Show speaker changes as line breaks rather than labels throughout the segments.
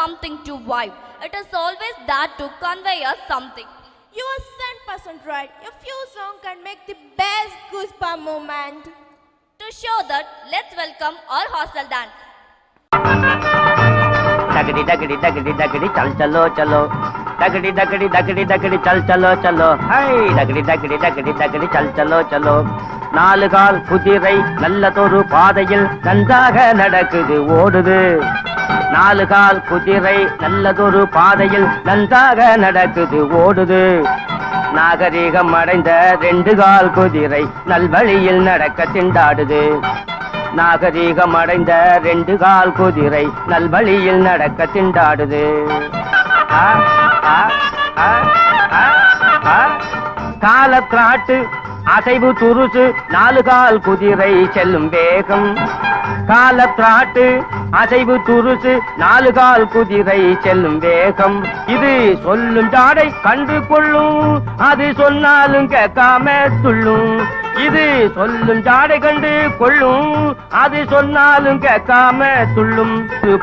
something to vibe. It is always there to convey us something.
You are 100% right. A few songs can make the best goosebump moment.
To show that, let's welcome our hostel dance.
दगड़ी दगड़ी दगड़ी दगड़ी चल चलो चलो दगड़ी दगड़ी दगड़ी दगड़ी चल चलो चलो हाय दगड़ी दगड़ी दगड़ी दगड़ी चल चलो चलो நாலு கால் குதிரை நல்லதொரு பாதையில் நன்றாக நடக்குது ஓடுது நாலு கால் குதிரை நல்லதொரு பாதையில் நன்றாக நடக்குது ஓடுது நாகரீகம் அடைந்த ரெண்டு கால் குதிரை நல்வழியில் நடக்க திண்டாடுது நாகரீகம் அடைந்த ரெண்டு கால் குதிரை நல்வழியில் நடக்க திண்டாடுது காலத்திராட்டு அசைவு துருசு நாலு கால் குதிரை செல்லும் வேகம் காலத்திராட்டு அசைவு துருசு நாலு கால் குதிரை செல்லும் வேகம் இது சொல்லும் ஜாடை கண்டு கொள்ளும் அது சொன்னாலும் கேட்காம துள்ளும் இது சொல்லும் ஜாடை கண்டு கொள்ளும் அது சொன்னாலும் கேட்காம துள்ளும்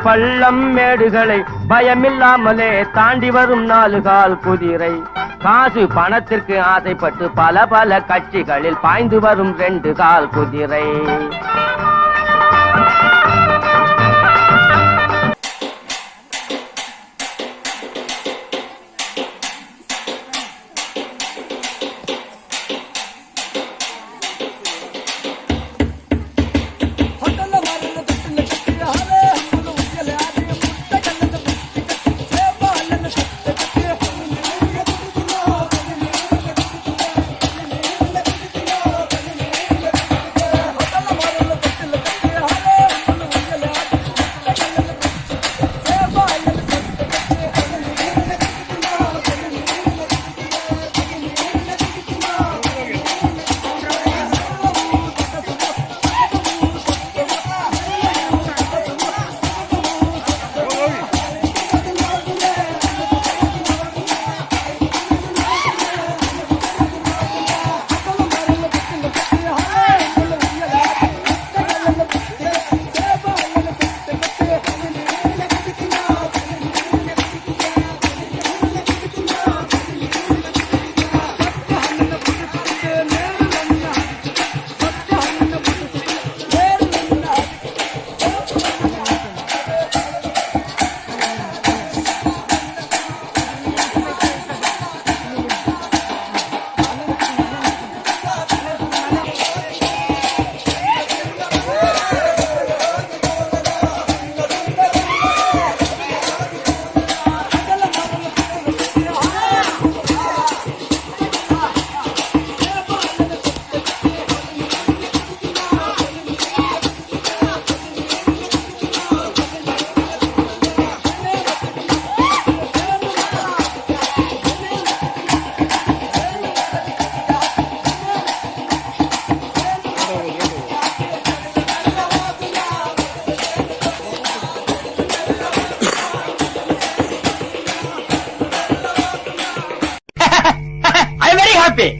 பள்ளம் மேடுகளை பயமில்லாமலே தாண்டி வரும் நாலு கால் குதிரை காசு பணத்திற்கு ஆசைப்பட்டு பல பல கட்சிகளில் பாய்ந்து வரும் ரெண்டு கால் குதிரை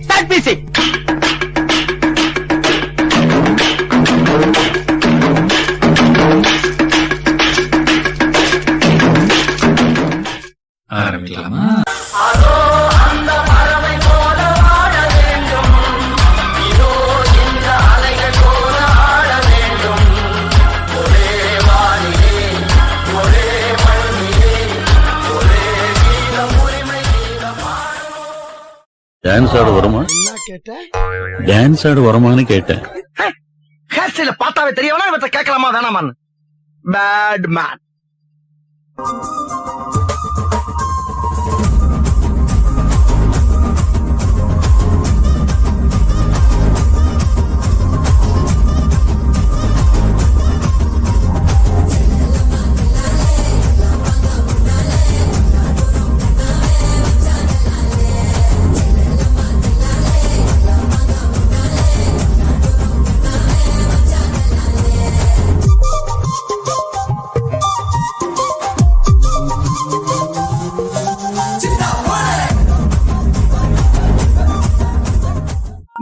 Start music.
ஆரம்பிக்கலாமா? டான்ஸ் ஆட வருமா? டான்ஸ் ஆட வருமானு கேட்டேன்.
ஹேர் ஸ்டைல பார்த்தாவே தெரியவனா இவற்றை கேட்கலாமா வேணாமான்னு. Bad man.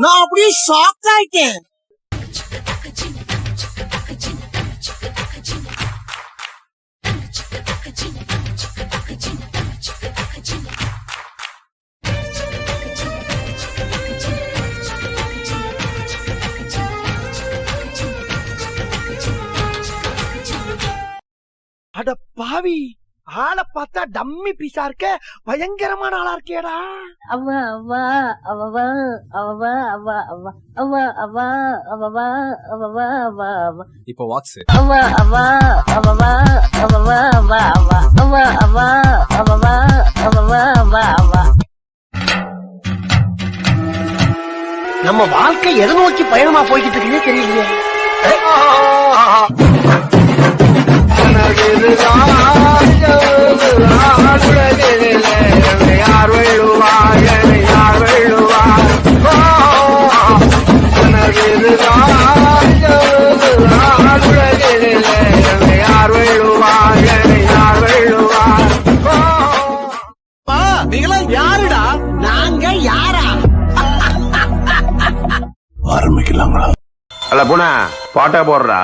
நான் அப்படியே ஷாக் ஆயிட்டேன். பாவி, ஆளை பார்த்தா டம்மி பீஸா இருக்க, பயங்கரமான ஆளா இருக்கேடா.
அவா அவா அவவா அவவா அவா அவா அவா அவா அவவா அவவா அவா அவா.
இப்போ வாக்ஸ்
அவா அவா அவவா அவவா அவா அவா அவா அவா அவவா அவவா அவா அவா.
நம்ம வாழ்க்கை எதை நோக்கி பயணமா போய்கிட்டு இருக்குன்னே தெரியலையே. யார் வெள்ளுவார், யார் வெள்ளுவார், யார் வெள்ளுவார், யார் வெள்ளுவார். நீங்களாம் யாருடா? நாங்க யாரா?
ஆரம்பிக்கலாங்களா?
அல்ல பூனா பாட்டா போடுறா.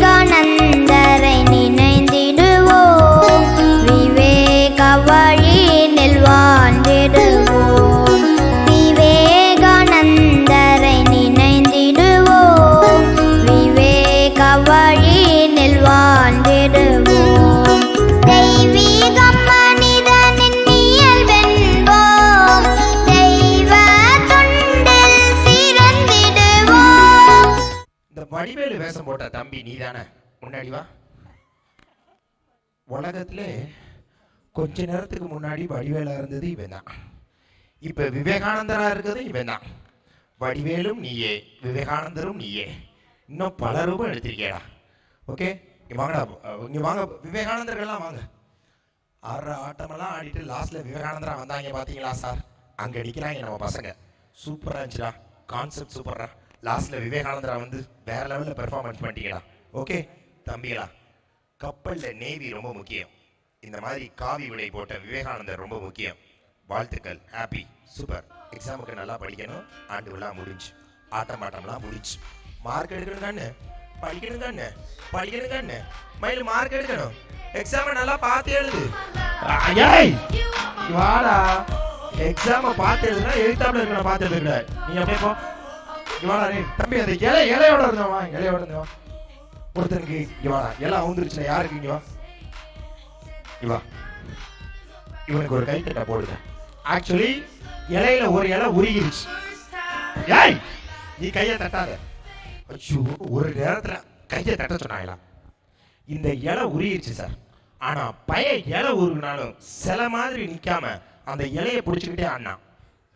விவேகானந்தரை நினைந்திடுவோம், விவேக வழியில் வாழ்ந்திடுவோம். விவேகானந்தரை நினைந்திடுவோம், விவேக வழியில் வாழ்ந்திடுவோம். தெய்வீகம் மனிதனின் இயல்பென்போம், தெய்வ தொண்டில் சிறந்திடுவோம்.
இந்த வடிவேலு வேஷம் போட்ட தம்பி நீதானே? முன்னாடி வா. உலகத்திலே கொஞ்ச நேரத்துக்கு முன்னாடி வடிவேலா இருந்தது இவன் தான். இப்ப விவேகானந்தரா இருக்கிறது இவன் தான். வடிவேலும் நீயே, விவேகானந்தரும் நீயே. இன்னும் பல ரூபம் எடுத்திருக்கேடா. ஓகே, இங்க வாங்கடா, இங்க வாங்க. விவேகானந்தர்கள்லாம் வாங்க. ஆடுற ஆட்டமெல்லாம் ஆடிட்டு லாஸ்ட்ல விவேகானந்தரா வந்தாங்க பாத்தீங்களா சார்? அங்க நிக்கிறாங்க நம்ம பசங்க. சூப்பரா இருந்துச்சுடா, கான்செப்ட் சூப்பரா. லாஸ்ட்ல விவேகானந்தரா வந்து வேற லெவல்ல பெர்ஃபார்மன்ஸ் பண்ணிட்டீங்களா? ஓகே தம்பிகளா, கப்பல்ல நேவி ரொம்ப முக்கியம். இந்த மாதிரி காவி விடை போட்ட விவேகானந்தர் ரொம்ப முக்கியம். வாழ்த்துக்கள், ஹாப்பி, சூப்பர். எக்ஸாமுக்கு நல்லா படிக்கணும். ஆண்டு விழா முடிஞ்சு, ஆட்டம் பாட்டம்லாம் முடிஞ்சு. மார்க் எடுக்கணுங்கன்னு படிக்கணுங்கன்னு படிக்கணுங்கன்னு மயில் மார்க் எடுக்கணும். எக்ஸாமை நல்லா பார்த்து எழுது. வாடா, எக்ஸாமை பார்த்து எழுதுனா எழுத்தாப்புல இருக்கிற பார்த்து எழுதுல. நீ அப்படியே போ. இவாடா தம்பி, அந்த இலையோட இருந்தவா, இலையோட இருந்தவா ஒருத்தனுக்கு. இவாடா எல்லாம் வந்துருச்சுல, யாருக்கு? இங்க வா, இவா. இவனுக்கு ஒரு கைத்தட்ட போடுங்க. ஆக்சுவலி இலையில ஒரு இலை உருகிருச்சு. ஏய், நீ கையை தட்டாத. ஐயோ, ஒரு நேரத்துல கையை தட்ட சொன்னாங்களா? இந்த இலை உருகிருச்சு சார். ஆனா பய இலை உருகுனாலும் சில மாதிரி நிக்காம அந்த இலையை பிடிச்சுக்கிட்டே ஆடினான்.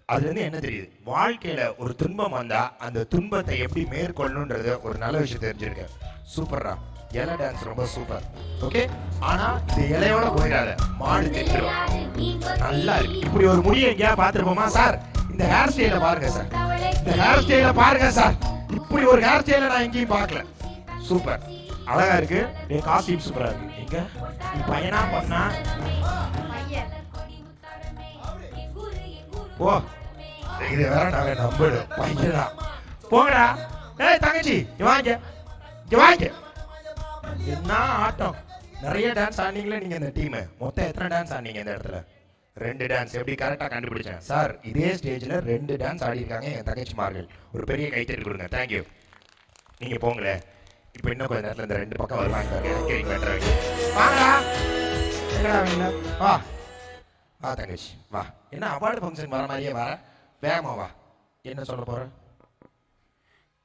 அதுல இருந்து என்ன தெரியுது? வாழ்க்கையில ஒரு துன்பம் வந்தா அந்த துன்பத்தை எப்படி மேற்கொள்ளணும்ன்றது ஒரு நல்ல விஷயம் தெரிஞ்சிருக்கு. சூப்பர்ரா, இலை டான்ஸ் ரொம்ப சூப்பர். ஓகே, ஆனா இந்த இலையோட போயிடாத, மாடு தெற்றிடும். நல்லா இருக்கு. இப்படி ஒரு முடியை எங்கேயா பார்த்துருப்போமா சார்? இந்த ஹேர் ஸ்டைல பாருங்க சார், இந்த ஹேர் ஸ்டைல பாருங்க சார். இப்படி ஒரு ஹேர் ஸ்டைல நான் எங்கேயும் பார்க்கல. சூப்பர், அழகா இருக்கு. நீ காஸ்டியூம் சூப்பரா இருக்கு. எங்க நீ பையனா பண்ணா? ஓ, இது வேற நாங்க நம்படு பையனா. போங்கடா. ஏய் தங்கச்சி, இங்க வாங்க, இங்க வாங்க. என்ன ஆட்டம்! நிறைய டான்ஸ் ஆனீங்களே நீங்க இந்த டீம். மொத்தம் எத்தனை டான்ஸ் ஆனீங்க இந்த இடத்துல? 2 டான்ஸ் எப்படி கரெக்டாக கண்டுபிடிச்சேன் சார். இதே ஸ்டேஜில் 2 டான்ஸ் ஆடிருக்காங்க என் தங்கச்சிமார்கள். ஒரு பெரிய கைத்தறி கொடுங்க. தேங்க்யூ. நீங்கள் போங்களேன். இப்போ இன்னும் கொஞ்சம் நேரத்தில் இந்த 2 பக்கம் வருவாங்க. வாங்கடா. எங்கடா அவங்க? வா வா தங்கச்சி வா. என்ன அவார்டு ஃபங்க்ஷன் வர மாதிரியே வர. வேகமா வா. என்ன சொல்ல போற?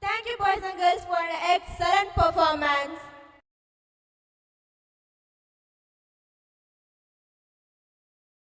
Thank you boys and girls for an excellent performance.